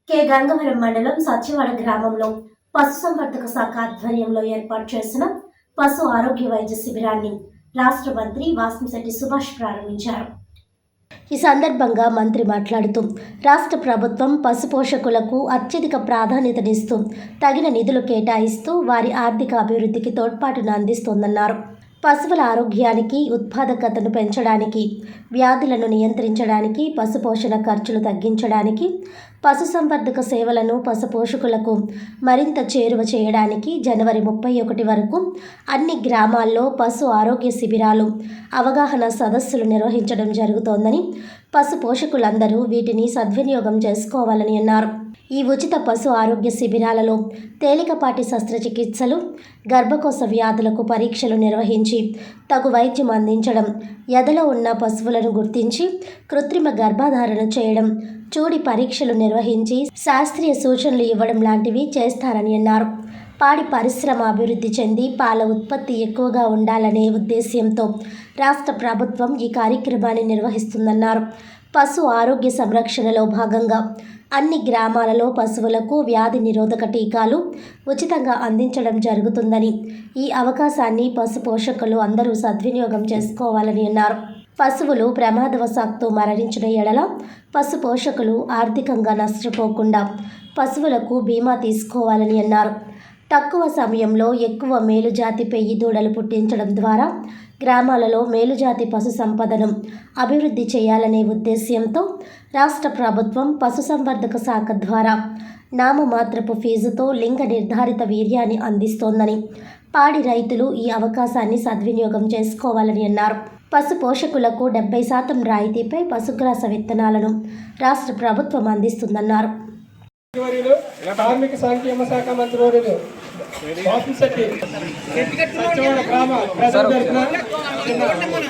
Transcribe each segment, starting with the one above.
K Gangavaram మండలం సత్యవాడ గ్రామంలో పశుసంవర్ధక శాఖ ఆధ్వర్యంలో ఏర్పాటు చేసిన పశు ఆరోగ్య వైద్య శిబిరాన్ని రాష్ట్ర మంత్రి వాసంశెట్టి సుభాష్ ప్రారంభించారు. ఈ సందర్భంగా మంత్రి మాట్లాడుతూ రాష్ట్ర ప్రభుత్వం పశు పోషకులకు అత్యధిక ప్రాధాన్యతనిస్తూ తగిన నిధులు కేటాయిస్తూ వారి ఆర్థిక అభివృద్ధికి తోడ్పాటును అందిస్తోందన్నారు. పశువుల ఆరోగ్యానికి, ఉత్పాదకతను పెంచడానికి, వ్యాధులను నియంత్రించడానికి, పశు పోషణ ఖర్చులు తగ్గించడానికి, పశుసంవర్ధక సేవలను పశు పోషకులకు మరింత చేరువ చేయడానికి జనవరి 31 వరకు అన్ని గ్రామాల్లో పశు ఆరోగ్య శిబిరాలు, అవగాహన సదస్సులు నిర్వహించడం జరుగుతోందని, పశు పోషకులందరూ వీటిని సద్వినియోగం చేసుకోవాలని అన్నారు. ఈ ఉచిత పశు ఆరోగ్య శిబిరాలలో తేలికపాటి శస్త్రచికిత్సలు, గర్భకోశ వ్యాధులకు పరీక్షలు నిర్వహించి తగు వైద్యం అందించడం, ఎదలో ఉన్న పశువులను గుర్తించి కృత్రిమ గర్భధారణ చేయడం, చూడి పరీక్షలు నిర్వహించి శాస్త్రీయ సూచనలు ఇవ్వడం లాంటివి చేస్తారని అన్నారు. పాడి పరిశ్రమ అభివృద్ధి చెంది పాల ఉత్పత్తి ఎక్కువగా ఉండాలనే ఉద్దేశ్యంతో రాష్ట్ర ప్రభుత్వం ఈ కార్యక్రమాన్ని నిర్వహిస్తుందన్నారు. పశు ఆరోగ్య సంరక్షణలో భాగంగా అన్ని గ్రామాలలో పశువులకు వ్యాధి నిరోధక టీకాలు ఉచితంగా అందించడం జరుగుతుందని, ఈ అవకాశాన్ని పశు పోషకులు అందరూ సద్వినియోగం చేసుకోవాలని అన్నారు. పశువులు ప్రమాదవశాత్తు మరణించిన ఎడల పశు పోషకులు ఆర్థికంగా నష్టపోకుండా పశువులకు బీమా తీసుకోవాలని అన్నారు. తక్కువ సమయంలో ఎక్కువ మేలుజాతి పెయ్యి దూడలు పుట్టించడం ద్వారా గ్రామాలలో మేలుజాతి పశు సంపదను అభివృద్ధి చేయాలనే ఉద్దేశ్యంతో రాష్ట్ర ప్రభుత్వం పశుసంవర్ధక శాఖ ద్వారా నామమాత్రపు ఫీజుతో లింగ నిర్ధారిత వీర్యాన్ని అందిస్తోందని, పాడి రైతులు ఈ అవకాశాన్ని సద్వినియోగం చేసుకోవాలని అన్నారు. పశు పోషకులకు 70% రాయితీపై పశుగ్రాస విత్తనాలను రాష్ట్ర ప్రభుత్వం అందిస్తుందన్నారు. కార్మిక సంక్షేమ శాఖ మంత్రి వాసంశెట్టి సత్యవాడ గ్రామ ప్రజల తరఫున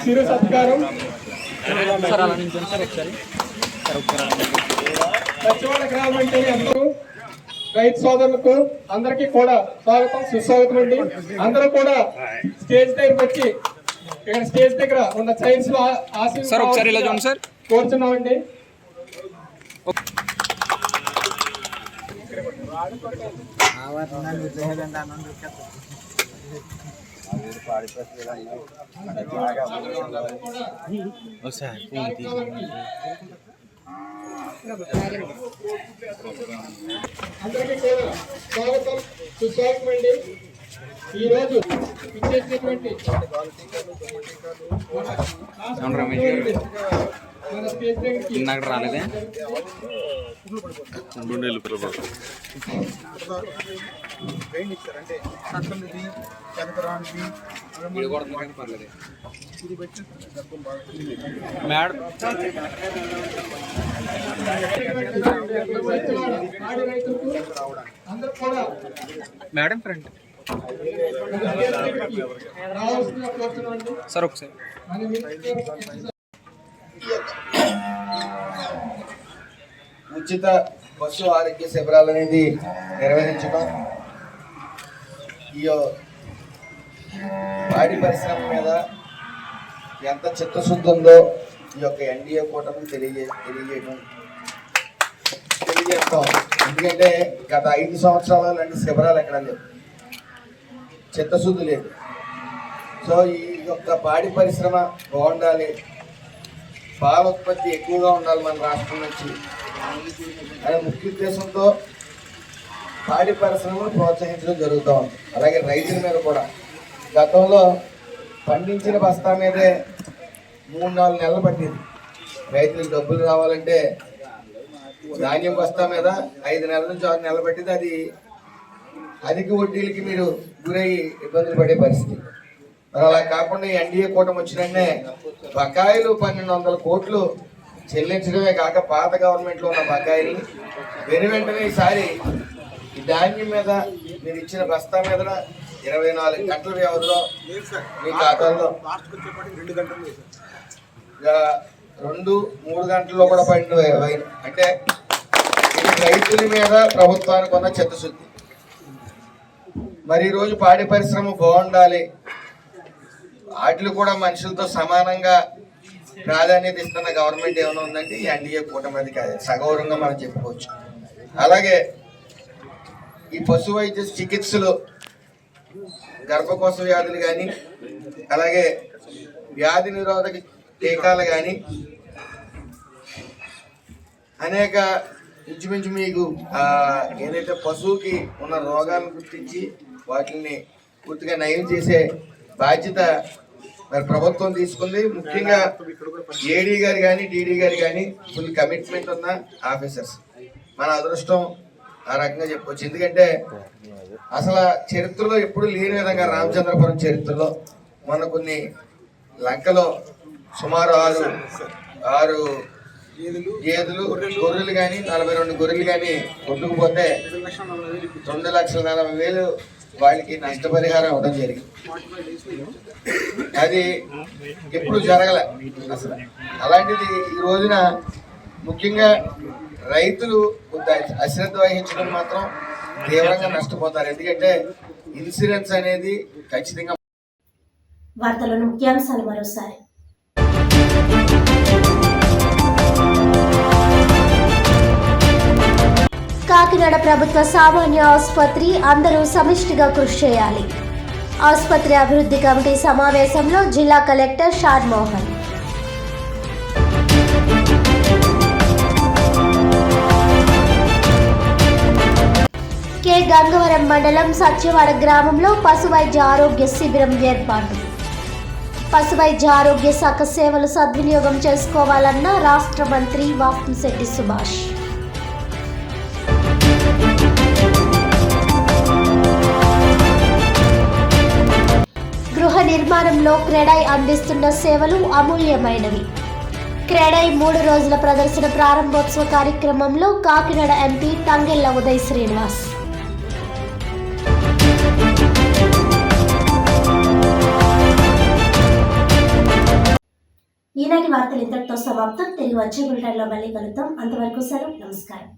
చిరు సత్కారం. సత్యవాడ గ్రామం అంటే అందరూ రైతు సోదరులకు అందరికీ కూడా స్వాగతం, సుస్వాగతం అండి. అందరూ కూడా స్టేజ్ దగ్గరకు వచ్చి ఇక్కడ స్టేజ్ దగ్గర ఉన్న చైర్స్ లో ఆశీర్వాదం కోరుచున్నామండి. అందరికీ కూడా స్వాగతం, సుస్వాగతం అండి. ఈరోజు ఇచ్చేసినటువంటి మన స్టేజ్ దగ్గరికి రాలేదే మేడం ఫ్రెండ్ సార్ ఒకసారి ఉచిత పశు ఆరోగ్య శిబిరాలు అనేది నిర్వహించడం, ఈ పాడి పరిశ్రమ మీద ఎంత చిత్తశుద్ధి ఉందో ఈ యొక్క ఎన్డీఏ కూటమి తెలియజేస్తాం. ఎందుకంటే గత 5 సంవత్సరాల లాంటి శిబిరాలు ఎక్కడ లేవు, చిత్తశుద్ధి లేదు. సో ఈ యొక్క పాడి పరిశ్రమ బాగుండాలి, పాల ఉత్పత్తి ఎక్కువగా ఉండాలి మన రాష్ట్రం నుంచి అనే ముఖ్య ఉద్దేశంతో పాడి పరిశ్రమను ప్రోత్సహించడం జరుగుతూ ఉంది. అలాగే రైతుల మీద కూడా గతంలో పండించిన బస్తా మీదే 3-4 నెలలు పట్టింది. రైతులకు డబ్బులు రావాలంటే ధాన్యం బస్తా మీద 5 నెలల నుంచి 6 నెలలు పట్టింది. అది అధిక వడ్డీలకి మీరు గురయ్యి ఇబ్బందులు పడే పరిస్థితి. మరి అలా కాకుండా ఎన్డీఏ కూటమి వచ్చిననే బకాయిలు 1200 కోట్లు చెల్లించడమే కాక పాత గవర్నమెంట్లో ఉన్న బకాయిలు వెంటనే ఈసారి ఈ ధాన్యం మీద మీరు ఇచ్చిన బస్తా మీద 24 గంటల వ్యవధిలో మీ ఖాతాల్లో 2-3 గంటల్లో కూడా పడిన అంటే రైతుల మీద ప్రభుత్వానికి ఉన్న చిత్తశుద్ధి. మరి ఈరోజు పాడి పరిశ్రమ బాగుండాలి, వాటిలో కూడా మనుషులతో సమానంగా ప్రాధాన్యత ఇస్తున్న గవర్నమెంట్ ఏమైనా ఉందంటే ఎన్డీఏ కూటమి, అది సగౌరవంగా మనం చెప్పుకోవచ్చు. అలాగే ఈ పశు వైద్య చికిత్సలు గర్భకోశ వ్యాధులు కానీ, అలాగే వ్యాధి నిరోధక టీకాలు కానీ అనేక ఇంచుమించు మీకు ఏదైతే పశువుకి ఉన్న రోగాలను గుర్తించి వాటిని పూర్తిగా నయం చేసే బాధ్యత మరి ప్రభుత్వం తీసుకుంది. ముఖ్యంగా ఏడీ గారు కానీ డీడీ గారు కానీ ఫుల్ కమిట్మెంట్ ఉన్న ఆఫీసర్స్. మన అదృష్టం ఆ రకంగా చెప్పవచ్చు. ఎందుకంటే అసలు చరిత్రలో ఎప్పుడు లేని విధంగా రామచంద్రపురం చరిత్రలో మన కొన్ని లంకలో సుమారు ఆరు గేదెలు గొర్రెలు కానీ 42 గొర్రెలు కానీ కొట్టుకుపోతే 2,40,000 వాళ్ళకి నష్టపరిహారం ఇవ్వడం జరిగింది. అది ఎప్పుడు జరగలే అసలు. అలాంటిది ఈ రోజున ముఖ్యంగా రైతులు అశ్రద్ధ వహించడం మాత్రం తీవ్రంగా నష్టపోతారు. ఎందుకంటే ఇన్సూరెన్స్ అనేది ఖచ్చితంగా. వార్తలను ముఖ్యాంశాలు మరోసారి. కాకినాడ ప్రభుత్వ సామాన్య ఆసుపత్రి అందరూ సమిష్టిగా కృషి చేయాలి. ఆసుపత్రి అభివృద్ధి కమిటీ సమావేశంలో జిల్లా కలెక్టర్ షాద్ మోహన్. కె గంగవరం మండలం సత్యవాడ గ్రామంలో పశు వైద్య ఆరోగ్య శిబిరం ఏర్పాటు. పశు వైద్య ఆరోగ్య శాఖ సేవలు సద్వినియోగం చేసుకోవాలన్న రాష్ట్ర మంత్రి వాసంశెట్టి సుభాష్. గృహ నిర్మాణంలో క్రెడాయ్ అందిస్తున్న సేవలు అమూల్యమైనవి. క్రెడాయ్ 3 రోజుల ప్రదర్శన ప్రారంభోత్సవ కార్యక్రమంలో కాకినాడ ఎంపీ తంగెళ్ల ఉదయ్ శ్రీనివాస్. ఈనాటి వార్తలు ఇంతటితో సమాప్తం. తిరిగి వచ్చే బులెటిన్లో మళ్ళీ కలుద్దాం. అంతవరకు సెలవు. నమస్కారం.